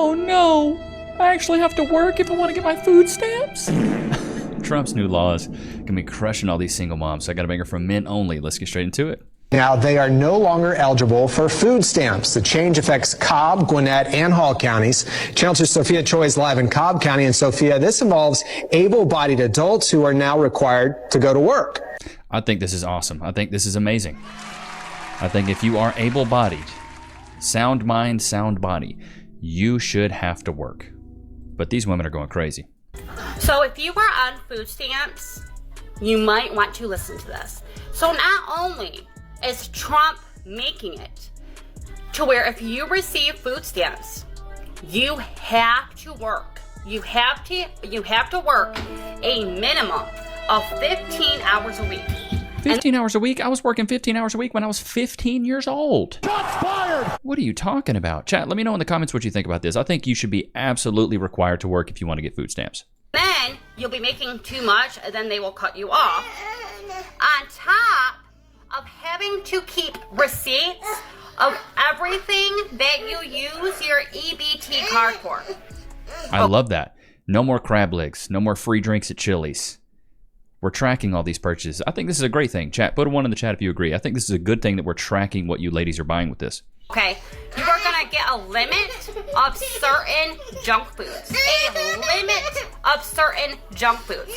Oh no, I actually have to work if I want to get my food stamps? Trump's new laws can be crushing all these single moms, so I got a banger from men only. Let's get straight into it. Now, they are no longer eligible for food stamps. The change affects Cobb, Gwinnett, and Hall counties. Channel 2 Sophia Choi is live in Cobb County. And Sophia, this involves able-bodied adults who are now required to go to work. I think this is awesome. I think this is amazing. I think if you are able-bodied, sound mind, sound body, you should have to work. But these women are going crazy. So if you are on food stamps, you might want to listen to this. So not only is Trump making it to where if you receive food stamps, you have to work. You have to work a minimum of 15 hours a week. 15 hours a week? I was working 15 hours a week when I was 15 years old. Shots fired! What are you talking about? Chat, let me know in the comments what you think about this. I think you should be absolutely required to work if you want to get food stamps. Then you'll be making too much, and then they will cut you off. On top of having to keep receipts of everything that you use your EBT card for. I love that. No more crab legs. No more free drinks at Chili's. We're tracking all these purchases. I think this is a great thing. Chat, put a 1 in the chat if you agree. I think this is a good thing that we're tracking what you ladies are buying with this. Okay, you are going to get a limit of certain junk foods. A limit of certain junk foods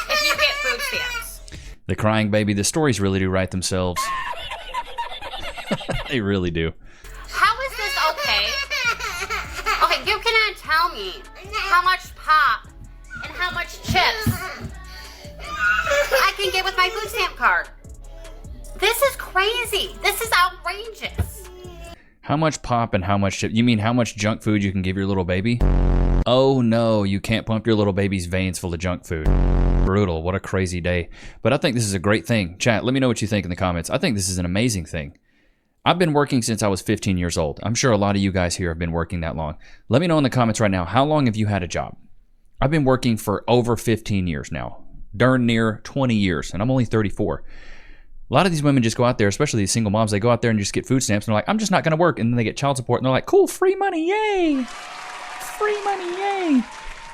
if you get food stamps. The crying baby, the stories really do write themselves. They really do. How is this okay? Okay, you cannot tell me how much pop and how much chips I can get with my food stamp card. This is crazy. This is outrageous. How much pop and how much chip? You mean how much junk food you can give your little baby? Oh no, you can't pump your little baby's veins full of junk food. Brutal. What a crazy day. But I think this is a great thing. Chat, let me know what you think in the comments. I think this is an amazing thing. I've been working since I was 15 years old. I'm sure a lot of you guys here have been working that long. Let me know in the comments right now, how long have you had a job? I've been working for over 15 years now. Darn near 20 years, and I'm only 34. A lot of these women just go out there, especially these single moms, they go out there and just get food stamps, and they're like, I'm just not going to work, and then they get child support, and they're like, cool, free money, yay! Free money, yay!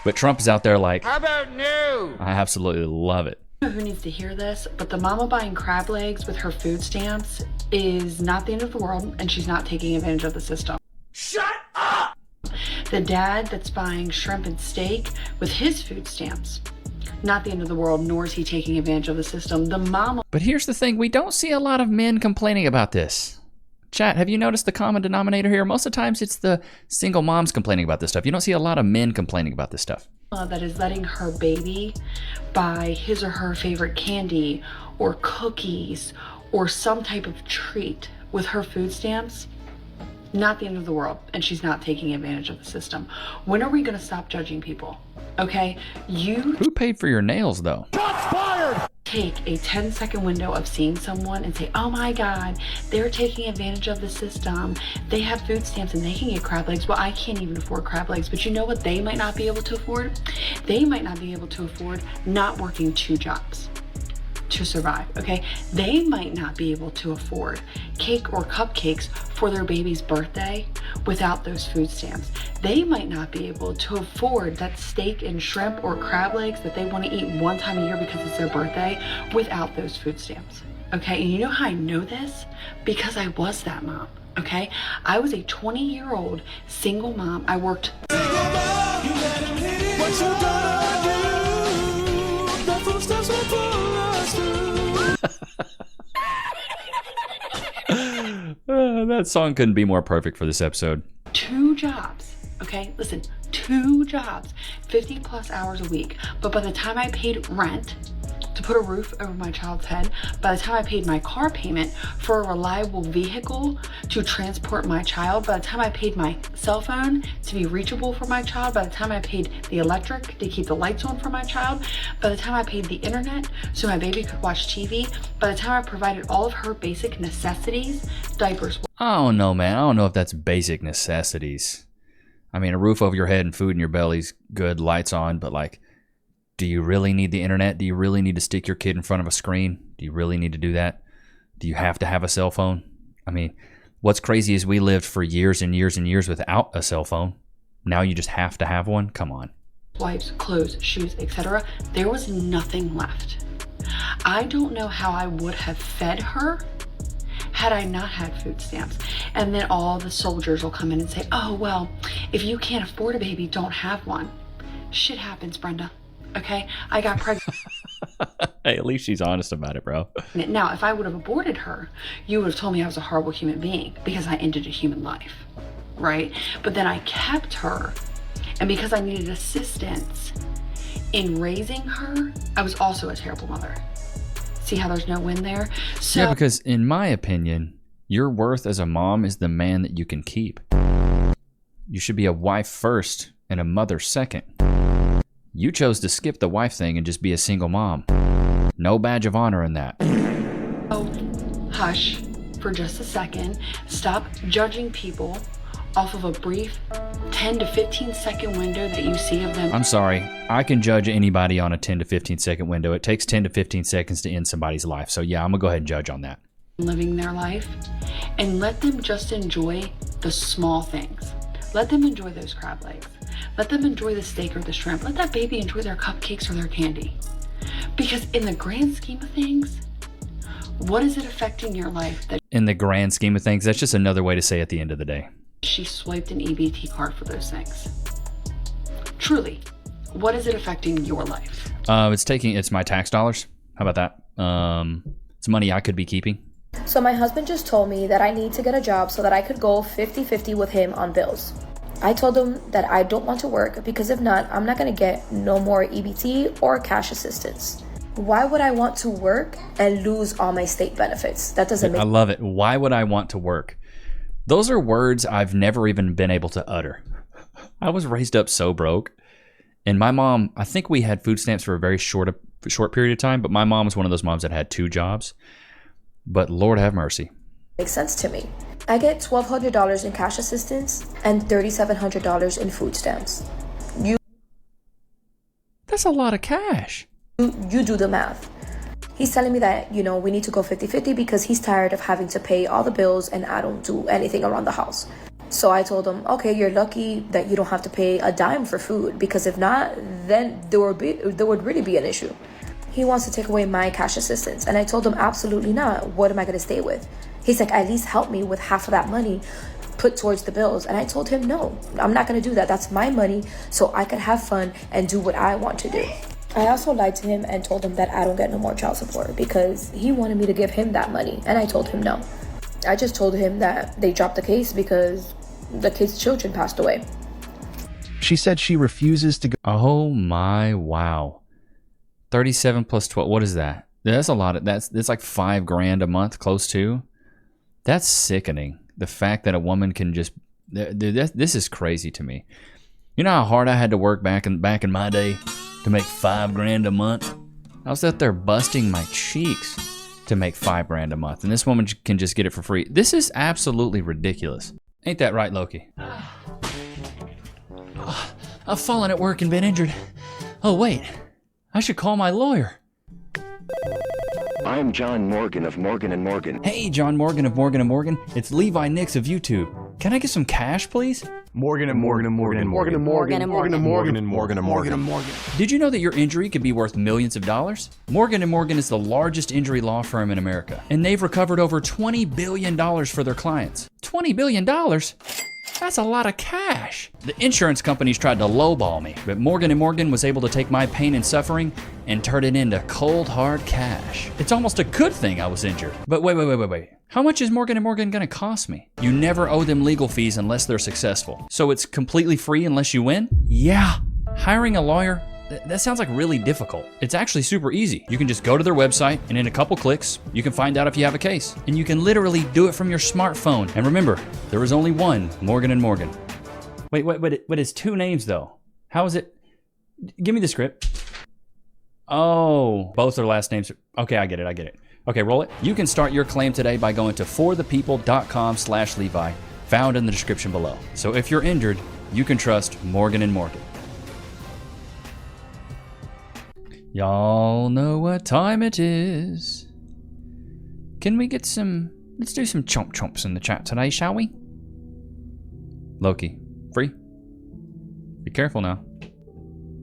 But Trump is out there like, how about no? I absolutely love it. I don't know who needs to hear this, but the mama buying crab legs with her food stamps is not the end of the world, and she's not taking advantage of the system. Shut up! The dad that's buying shrimp and steak with his food stamps, not the end of the world, nor is he taking advantage of the system. The mama... But here's the thing, we don't see a lot of men complaining about this. Chat, have you noticed the common denominator here? Most of the times it's the single moms complaining about this stuff. You don't see a lot of men complaining about this stuff. That is letting her baby buy his or her favorite candy or cookies or some type of treat with her food stamps, not the end of the world, and she's not taking advantage of the system. When are we going to stop judging people? Okay, Who paid for your nails, though? Shots fired! Take a 10-second window of seeing someone and say, oh my God, they're taking advantage of the system. They have food stamps and they can get crab legs. Well, I can't even afford crab legs, but you know what they might not be able to afford? They might not be able to afford not working 2 jobs to survive, okay? They might not be able to afford cake or cupcakes for their baby's birthday without those food stamps. They might not be able to afford that steak and shrimp or crab legs that they want to eat one time a year because it's their birthday without those food stamps, okay? And you know how I know this? Because I was that mom, okay? I was a 20-year-old single mom. I worked... That song couldn't be more perfect for this episode. 2 jobs, okay? Listen, 2 jobs, 50 plus hours a week. But by the time I paid rent to put a roof over my child's head, by the time I paid my car payment for a reliable vehicle to transport my child, by the time I paid my cell phone to be reachable for my child, by the time I paid the electric to keep the lights on for my child, by the time I paid the internet so my baby could watch TV, by the time I provided all of her basic necessities, diapers. I don't know, man. I don't know if that's basic necessities. I mean, a roof over your head and food in your belly's good, lights on, but like, do you really need the internet? Do you really need to stick your kid in front of a screen? Do you really need to do that? Do you have to have a cell phone? I mean, what's crazy is we lived for years and years and years without a cell phone. Now you just have to have one? Come on. Wipes, clothes, shoes, etc. There was nothing left. I don't know how I would have fed her had I not had food stamps. And then all the soldiers will come in and say, oh, well, if you can't afford a baby, don't have one. Shit happens, Brenda. Okay? I got pregnant. Hey, at least she's honest about it, bro. Now, if I would have aborted her, you would have told me I was a horrible human being because I ended a human life, right? But then I kept her, and because I needed assistance in raising her, I was also a terrible mother. See how there's no win there? So, yeah, because in my opinion, your worth as a mom is the man that you can keep. You should be a wife first and a mother second. You chose to skip the wife thing and just be a single mom. No badge of honor in that. oh, hush for just a second. Stop judging people off of a brief 10 to 15 second window that you see of them. I'm sorry. I can judge anybody on a 10 to 15 second window. It takes 10 to 15 seconds to end somebody's life. So yeah, I'm going to go ahead and judge on that. Living their life, and let them just enjoy the small things. Let them enjoy those crab legs. Let them enjoy the steak or the shrimp. Let that baby enjoy their cupcakes or their candy. Because in the grand scheme of things, what is it affecting your life that In the grand scheme of things, that's just another way to say at the end of the day. she swiped an EBT card for those things? Truly, what is it affecting your life? It's my tax dollars. How about that? It's money I could be keeping. So my husband just told me that I need to get a job so that I could go 50-50 with him on bills. I told him that I don't want to work because if not, I'm not going to get no more EBT or cash assistance. Why would I want to work and lose all my state benefits? That doesn't make I love it. Why would I want to work? Those are words I've never even been able to utter. I was raised up so broke. And my mom, I think we had food stamps for a very short period of time, but my mom was one of those moms that had 2 jobs. But Lord have mercy. Makes sense to me. I get $1,200 in cash assistance and $3,700 in food stamps. That's a lot of cash. You do the math. He's telling me that, we need to go 50-50 because he's tired of having to pay all the bills and I don't do anything around the house. So I told him, okay, you're lucky that you don't have to pay a dime for food because if not, then there would really be an issue. He wants to take away my cash assistance. And I told him, absolutely not. What am I going to stay with? He's like, at least help me with half of that money put towards the bills. And I told him, no, I'm not going to do that. That's my money so I could have fun and do what I want to do. I also lied to him and told him that I don't get no more child support because he wanted me to give him that money. And I told him no. I just told him that they dropped the case because the kid's children passed away. She said she refuses to go. Oh my wow. 37 plus 12. What is that? That's a lot. That's like $5,000 a month, close to. That's sickening. The fact that a woman can just, this is crazy to me. You know how hard I had to work back in my day to make $5,000 a month? I was out there busting my cheeks to make $5,000 a month, and this woman can just get it for free. This is absolutely ridiculous. Ain't that right, Loki? I've fallen at work and been injured. Oh wait, I should call my lawyer. I'm John Morgan of Morgan & Morgan. Hey, John Morgan of Morgan & Morgan. It's Levi Nichs of YouTube. Can I get some cash, please? Morgan & Morgan & Morgan & Morgan & Morgan & Morgan & Morgan & Morgan & Morgan & Morgan. Did you know that your injury could be worth millions of dollars? Morgan & Morgan is the largest injury law firm in America, and they've recovered over $20 billion for their clients. $20 billion? That's a lot of cash. The insurance companies tried to lowball me, but Morgan & Morgan was able to take my pain and suffering and turn it into cold, hard cash. It's almost a good thing I was injured. But wait. How much is Morgan & Morgan gonna cost me? You never owe them legal fees unless they're successful. So it's completely free unless you win? Yeah. Hiring a lawyer? That sounds like really difficult. It's actually super easy. You can just go to their website and in a couple clicks, you can find out if you have a case. And you can literally do it from your smartphone. And remember, there is only one Morgan & Morgan. Wait, it's 2 names though. How is it? Give me the script. Oh, both their last names. Okay, I get it. Okay, roll it. You can start your claim today by going to forthepeople.com/Levi, found in the description below. So if you're injured, you can trust Morgan & Morgan. Y'all know what time it is. Can we get let's do some chomps in the chat today, shall we? Loki, free? Be careful now.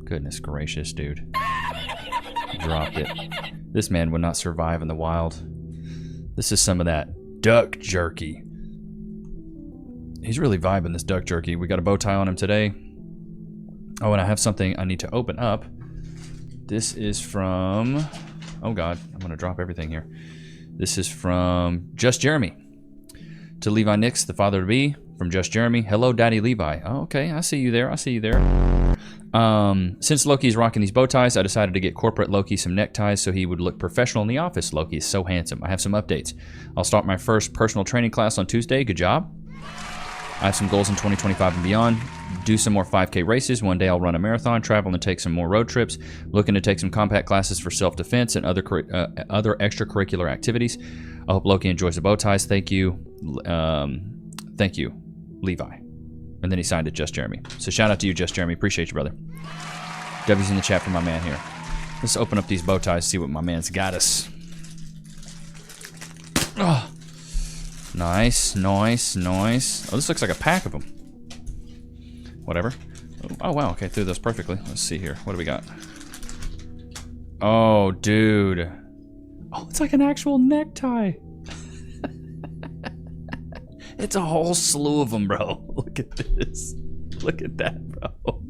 Goodness gracious, dude. Dropped it. This man would not survive in the wild. This is some of that duck jerky. He's really vibing this duck jerky. We got a bow tie on him today. Oh, and I have something I need to open up. This is from... Oh, God. I'm going to drop everything here. This is from Just Jeremy. To Levi Nichs, the father-to-be, from Just Jeremy. Hello, Daddy Levi. Oh, okay. I see you there. I see you there. Since Loki's rocking these bow ties, I decided to get corporate Loki some neckties so he would look professional in the office. Loki is so handsome. I have some updates. I'll start my first personal training class on Tuesday. Good job. I have some goals in 2025 and beyond. Do some more 5K races. One day I'll run a marathon, travel and take some more road trips. Looking to take some compact classes for self-defense and other extracurricular activities. I hope Loki enjoys the bow ties. Thank you. Thank you, Levi. And then he signed it, Just Jeremy. So shout out to you, Just Jeremy. Appreciate you, brother. W's in the chat for my man here. Let's open up these bow ties, see what my man's got us. Oh, nice, nice, nice. Oh, this looks like a pack of them. Whatever. Oh, wow. Okay, threw those perfectly. Let's see here. What do we got? Oh, dude. Oh, it's like an actual necktie. It's a whole slew of them, bro. Look at this. Look at that, bro.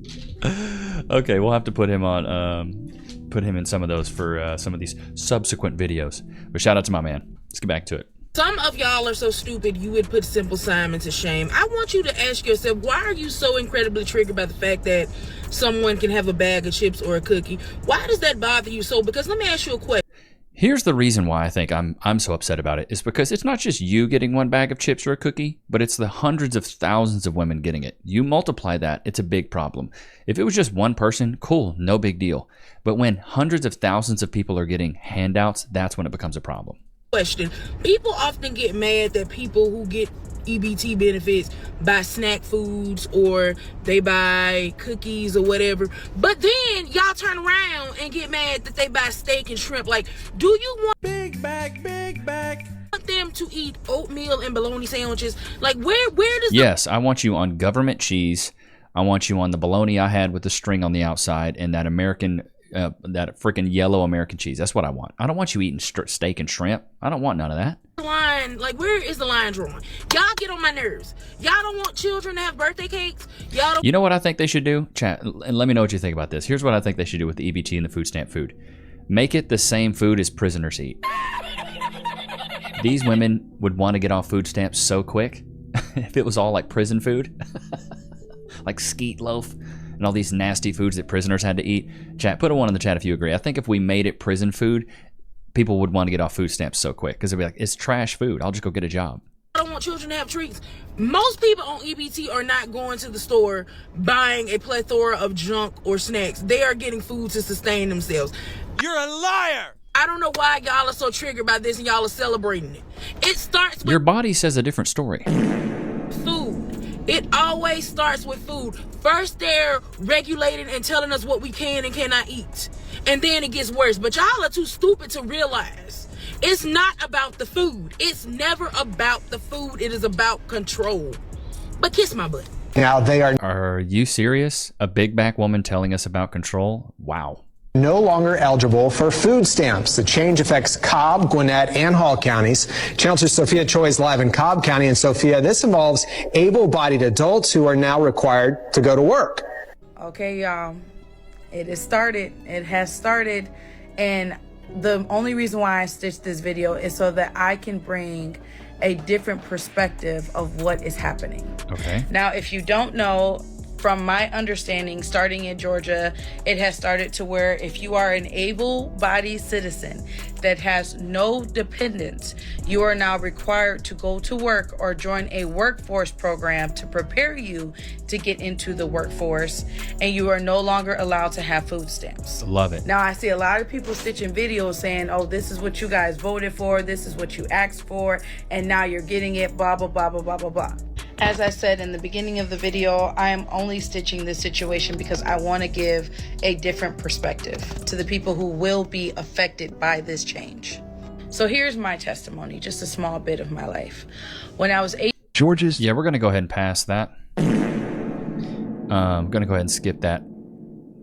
Okay, we'll have to put him on, put him in some of those for some of these subsequent videos. But shout out to my man. Let's get back to it. Some of y'all are so stupid you would put Simple Simon to shame. I want you to ask yourself, why are you so incredibly triggered by the fact that someone can have a bag of chips or a cookie? Why does that bother you so? Because let me ask you a question. Here's the reason why I think I'm so upset about it. Is because it's not just you getting one bag of chips or a cookie, but it's the hundreds of thousands of women getting it. You multiply that, it's a big problem. If it was just one person, cool, no big deal. But when hundreds of thousands of people are getting handouts, that's when it becomes a problem. People often get mad that people who get EBT benefits buy snack foods or they buy cookies or whatever, but then y'all turn around and get mad that they buy steak and shrimp. Like, do you want big bag them to eat oatmeal and bologna sandwiches? Like, where does yes, I want you on government cheese. I want you on the bologna I had with the string on the outside and that American that freaking yellow American cheese. That's what I want. I don't want you eating steak and shrimp. I don't want none of that. Line, like, where is the line drawn? Y'all get on my nerves. Y'all don't want children to have birthday cakes. Y'all don't. You know what I think they should do? Chat, and let me know what you think about this. Here's what I think they should do with the EBT and the food stamp food. Make it the same food as prisoners eat. These women would want to get off food stamps so quick if it was all like prison food. Like skeet loaf and all these nasty foods that prisoners had to eat. Chat, put a 1 in the chat if you agree. I think if we made it prison food, people would want to get off food stamps so quick because they'd be like, it's trash food. I'll just go get a job. I don't want children to have treats. Most people on EBT are not going to the store buying a plethora of junk or snacks. They are getting food to sustain themselves. You're a liar! I don't know why y'all are so triggered by this and y'all are celebrating it. It starts with your body says a different story. Food. It always starts with food. First, they're regulating and telling us what we can and cannot eat. And then it gets worse. But y'all are too stupid to realize it's not about the food. It's never about the food. It is about control. But kiss my butt. Now they are... Are you serious? A big back woman telling us about control? Wow. No longer eligible for food stamps. The change affects Cobb, Gwinnett, and Hall counties. Channel 2 Sophia Choi is live in Cobb County. And Sophia, this involves able-bodied adults who are now required to go to work. Okay, y'all. It has started. It has started. And the only reason why I stitched this video is so that I can bring a different perspective of what is happening. Okay. Now, if you don't know, from my understanding, starting in Georgia, it has started to where if you are an able-bodied citizen that has no dependents, you are now required to go to work or join a workforce program to prepare you to get into the workforce, and you are no longer allowed to have food stamps. Love it. Now, I see a lot of people stitching videos saying, oh, this is what you guys voted for, this is what you asked for, and now you're getting it, blah, blah, blah, blah, blah, blah, blah. As I said in the beginning of the video, I am only stitching this situation because I want to give a different perspective to the people who will be affected by this change. So here's my testimony, just a small bit of my life. When I was 8, George's. Yeah, we're going to go ahead and pass that. I'm going to go ahead and skip that.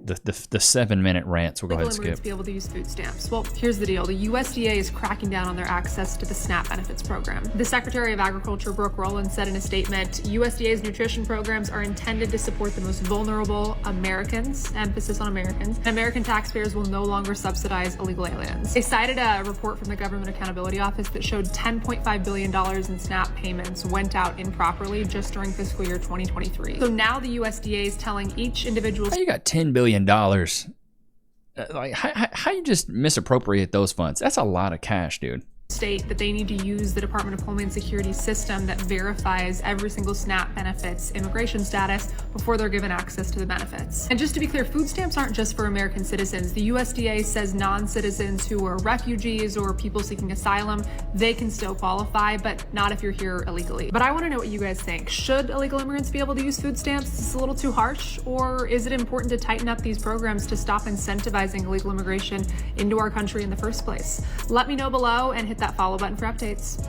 The 7-minute rants, we'll go ahead and skip. To be able to use food stamps. Well, here's the deal. The USDA is cracking down on their access to the SNAP benefits program. The Secretary of Agriculture, Brooke Rowland, said in a statement, USDA's nutrition programs are intended to support the most vulnerable Americans, emphasis on Americans, and American taxpayers will no longer subsidize illegal aliens. They cited a report from the Government Accountability Office that showed $10.5 billion in SNAP payments went out improperly just during fiscal year 2023. So now the USDA is telling each individual... How you got $10 billion? Like, how you just misappropriate those funds? That's a lot of cash, dude. State that they need to use the Department of Homeland Security system that verifies every single SNAP benefits immigration status before they're given access to the benefits. And just to be clear, food stamps aren't just for American citizens. The USDA says non-citizens who are refugees or people seeking asylum, they can still qualify, but not if you're here illegally. But I want to know what you guys think. Should illegal immigrants be able to use food stamps? Is this a little too harsh? Or is it important to tighten up these programs to stop incentivizing illegal immigration into our country in the first place? Let me know below and hit that follow button for updates.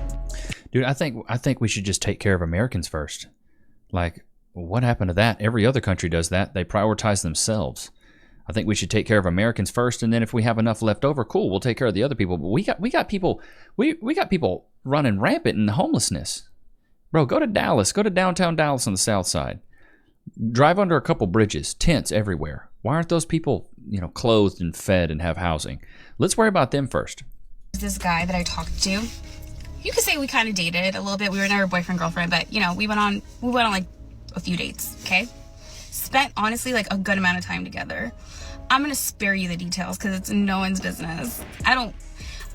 Dude, I think we should just take care of Americans first. Like, what happened to that? Every other country does that. They prioritize themselves. I think we should take care of Americans first, and then if we have enough left over, cool, we'll take care of the other people. But we got people running rampant in homelessness. Bro, go to Dallas, go to downtown Dallas on the south side. Drive under a couple bridges, tents everywhere. Why aren't those people, clothed and fed and have housing? Let's worry about them first. This guy that I talked to, you could say we kind of dated a little bit. We were never boyfriend girlfriend, but we went on like a few dates. Okay, spent honestly like a good amount of time together. I'm gonna spare you the details because it's no one's business. I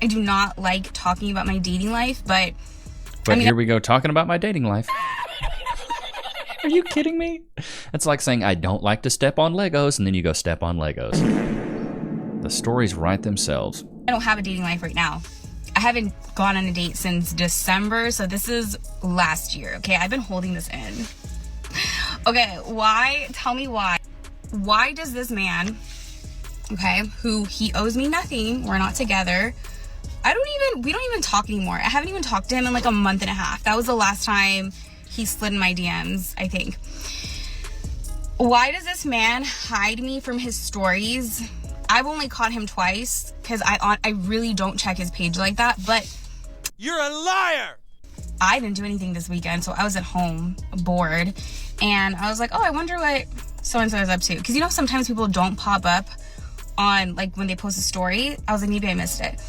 do not like talking about my dating life, but here we go talking about my dating life. Are you kidding me? It's like saying I don't like to step on Legos, and then you go step on Legos. The stories write themselves. I don't have a dating life right now. I haven't gone on a date since December, so this is last year, okay? I've been holding this in. Okay, why? Tell me why. Why does this man, okay, who he owes me nothing, we're not together, we don't even talk anymore. I haven't even talked to him in like a month and a half. That was the last time he slid in my DMs, I think. Why does this man hide me from his stories? I've only caught him twice because I really don't check his page like that, but... You're a liar! I didn't do anything this weekend, so I was at home, bored, and I was like, oh, I wonder what so-and-so is up to. Because sometimes people don't pop up on, like, when they post a story. I was like, maybe I missed it.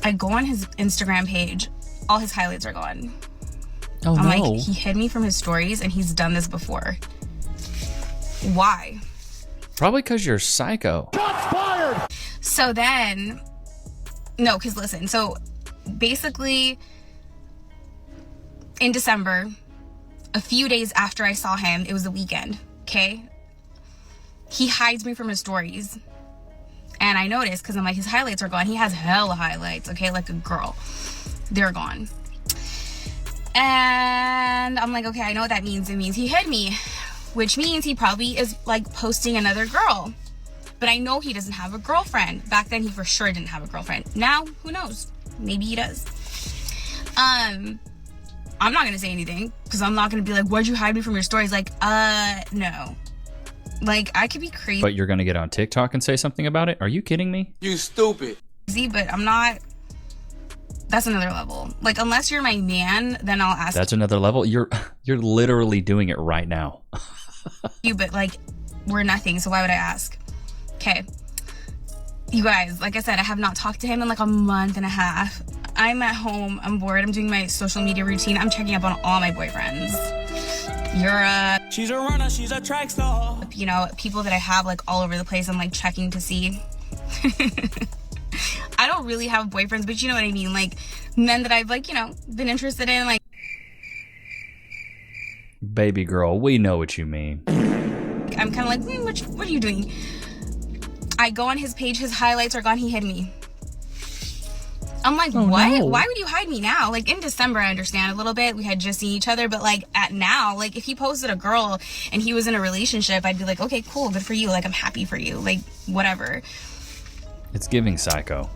I go on his Instagram page, all his highlights are gone. Oh, I'm no. like, he hid me from his stories, and he's done this before. Why? Probably because you're psycho. Shots fired! So then, no, because listen, so basically in December, a few days after I saw him, it was the weekend, okay? He hides me from his stories. And I noticed because I'm like, his highlights are gone. He has hella highlights, okay? Like a girl. They're gone. And I'm like, okay, I know what that means. It means he hid me. Which means he probably is like posting another girl. But I know he doesn't have a girlfriend. Back then he for sure didn't have a girlfriend. Now, who knows? Maybe he does. I'm not gonna say anything because I'm not gonna be like, why'd you hide me from your stories? Like, no. Like, I could be crazy. But you're gonna get on TikTok and say something about it? Are you kidding me? You stupid. But I'm not. That's another level. Like, unless you're my man, then I'll ask. That's another level. You're literally doing it right now. You, but like, we're nothing, so why would I ask? Okay, you guys, like I said, I have not talked to him in like a month and a half. I'm at home, I'm bored, I'm doing my social media routine, I'm checking up on all my boyfriends. She's a runner, she's a track star. People that I have like all over the place, I'm like checking to see. I don't really have boyfriends, but you know what I mean, like men that I've like, been interested in, like. Baby girl, we know what you mean. I'm kind of like, what are you doing? I go on his page, his highlights are gone, he hid me. I'm like, what? No. Why would you hide me now? Like, in December, I understand a little bit. We had just seen each other, but like, at now, like, if he posted a girl and he was in a relationship, I'd be like, okay, cool, good for you. Like, I'm happy for you. Like, whatever. It's giving psycho.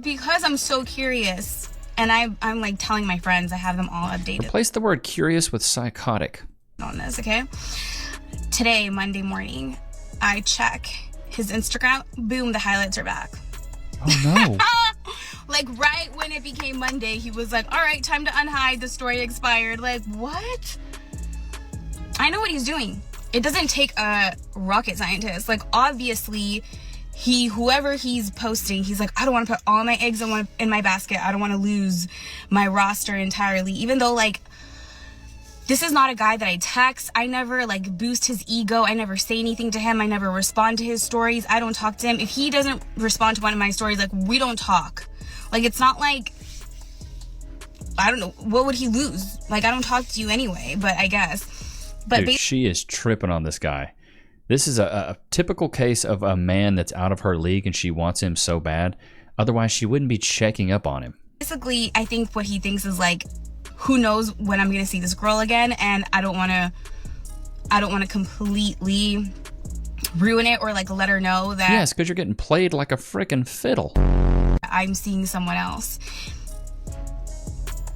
Because I'm so curious. And I'm like telling my friends, I have them all updated. Replace the word curious with psychotic. on this, okay? Today, Monday morning, I check his Instagram. Boom, the highlights are back. Oh no. Like right when it became Monday, he was like, all right, time to unhide, the story expired. Like, what? I know what he's doing. It doesn't take a rocket scientist. Like, obviously, whoever he's posting, he's like, I don't want to put all my eggs in my basket. I don't want to lose my roster entirely. Even though, like, this is not a guy that I text. I never, like, boost his ego. I never say anything to him. I never respond to his stories. I don't talk to him. If he doesn't respond to one of my stories, like, we don't talk. Like, it's not like, I don't know, what would he lose? Like, I don't talk to you anyway, but I guess. But dude, she is tripping on this guy. This is a typical case of a man that's out of her league and she wants him so bad. Otherwise, she wouldn't be checking up on him. Basically, I think what he thinks is like, who knows when I'm going to see this girl again, and I don't want to completely ruin it or like let her know that. Yes, because you're getting played like a freaking fiddle. I'm seeing someone else.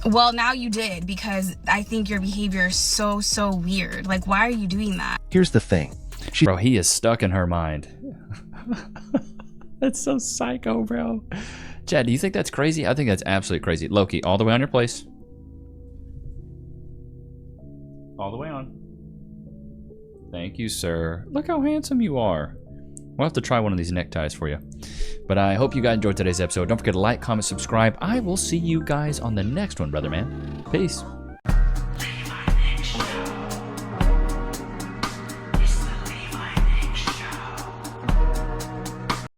Well, now you did, because I think your behavior is so weird. Like, why are you doing that? Here's the thing. Bro, he is stuck in her mind. That's so psycho, bro. Chad, do you think that's crazy? I think that's absolutely crazy. Loki, all the way on your place. All the way on. Thank you, sir. Look how handsome you are. We'll have to try one of these neckties for you. But I hope you guys enjoyed today's episode. Don't forget to like, comment, subscribe. I will see you guys on the next one, brother man. Peace.